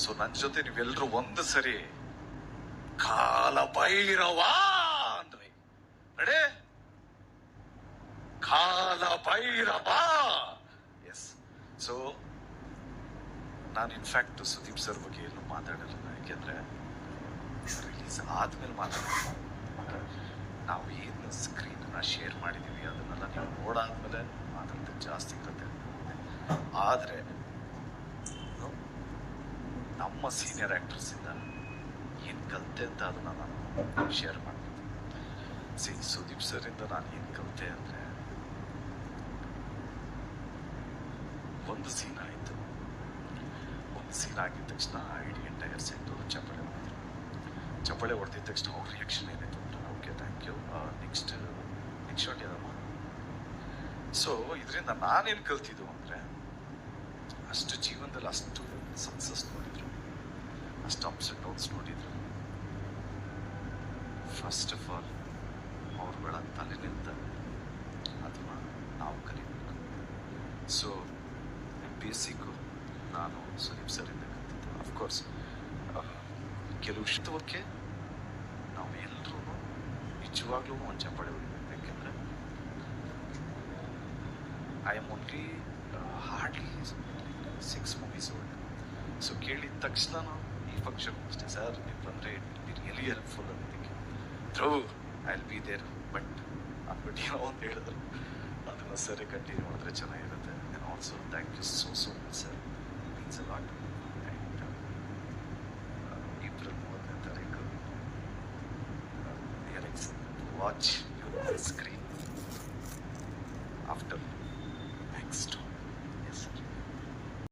So ನನ್ನ ಜೊತೆ ನೀವೆಲ್ಲರೂ ಒಂದು ಸರಿ ಕಾಲ ಭೈರವ ಅಂದ್ರಿ. ನಡೆ ಕಾಲ ಭೈರವ. ಎಸ್. ಸೊ ನಾನು ಇನ್ಫ್ಯಾಕ್ಟ್ ಸುದೀಪ್ ಸರ್ ಬಗ್ಗೆ ಏನು ಮಾತಾಡಲ್ಲ, ಯಾಕೆಂದ್ರೆ ರಿಲೀಸ್ ಆದ್ಮೇಲೆ ಮಾತಾಡೋಣ. ನಾವು ಏನು ಸ್ಕ್ರೀನ್ ಶೇರ್ ಮಾಡಿದೀವಿ ಅದನ್ನೆಲ್ಲ ನೀವು ನೋಡಾದ್ಮೇಲೆ ಮಾತಾಡೋದು ಜಾಸ್ತಿ ಇರುತ್ತೆ. ಆದ್ರೆ ನಮ್ಮ ಸೀನಿಯರ್ ಆಕ್ಟರ್ಸ್ ಇಂದ ಏನ್ ಕಲಿತೆ ಅಂತ ಅದನ್ನ ನಾನು ಶೇರ್ ಮಾಡ್ತೀನಿ. ಸುದೀಪ್ ಸರ್ ಇಂದ ನಾನು ಏನ್ ಕಲಿತೆ ಅಂದ್ರೆ, ಒಂದು ಸೀನ್ ಆಯ್ತು. ಒಂದು ಸೀನ್ ಆಗಿದ ತಕ್ಷಣ ಇಡೀ ಎಂಟೈರ್ ಸೆಟ್ ಚಪ್ಪಾಳೆ ಹೊಡೆದ್ರು. ಚಪ್ಪಾಳೆ ಹೊಡೆದಿದ ತಕ್ಷಣ ಅವ್ರ ರಿಯಾಕ್ಷನ್ ಏನಾಯ್ತು ಅಂತ, okay thank you, next shot ಯಾದಮ್ಮ. ಸೊ ಇದರಿಂದ ನಾನೇನು ಕಲ್ತಿದ್ದು ಅಂದ್ರೆ, ಅಷ್ಟು ಜೀವನದಲ್ಲಿ ಅಷ್ಟು ಸಕ್ಸಸ್ ನೋಡಿದ್ರು, ಅಷ್ಟು ಅಪ್ಸ್ ಅಂಡ್ ಡೌನ್ಸ್ ನೋಡಿದ್ರು. ಫಸ್ಟ್ ಆಫ್ ಆಲ್ ಅವ್ರುಗಳ ತಲೆನಿಂದ ಅದನ್ನ ನಾವು ಕಲಿಬೇಕು. ಸೊ ಬೇಸಿಕ್ಕು ನಾನು ಸುದೀಪ್ ಸರಿಂದ ಕಲಿತಿದ್ದು. ಅಫ್ಕೋರ್ಸ್ ಕೆಲವು ಶಿಸ್ತವಕ್ಕೆ ನಾವು ಎಲ್ಲರೂ ನಿಜವಾಗ್ಲೂ ಒಂದು ಚಪ್ಪಾಳೆ ಹೊಡಿಬೇಕು. ಯಾಕೆಂದರೆ I am only hardly 6 movies old. So ಕೇಳಿದ ತಕ್ಷಣ ನಾವು ಈ ಫಂಕ್ಷನ್ ಅಷ್ಟೇ, ಸರ್ ನೀವು ಬಂದರೆ ಇಟ್ ರಿಯಲಿ ಹೆಲ್ಪ್ಫುಲ್ ಅನ್ನೋದಕ್ಕೆ through I will be there. But ಅಂದ್ಬಿಟ್ಟು ಏನೋ ಒಂದು ಹೇಳಿದ್ರು, ಅದನ್ನು ಸರಿ ಕಂಟಿನ್ಯೂ ಮಾಡಿದ್ರೆ ಚೆನ್ನಾಗಿರುತ್ತೆ. And also thank you so much sir, means a lot. And April 30ನೇ ತಾರೀಕು ವಾಚ್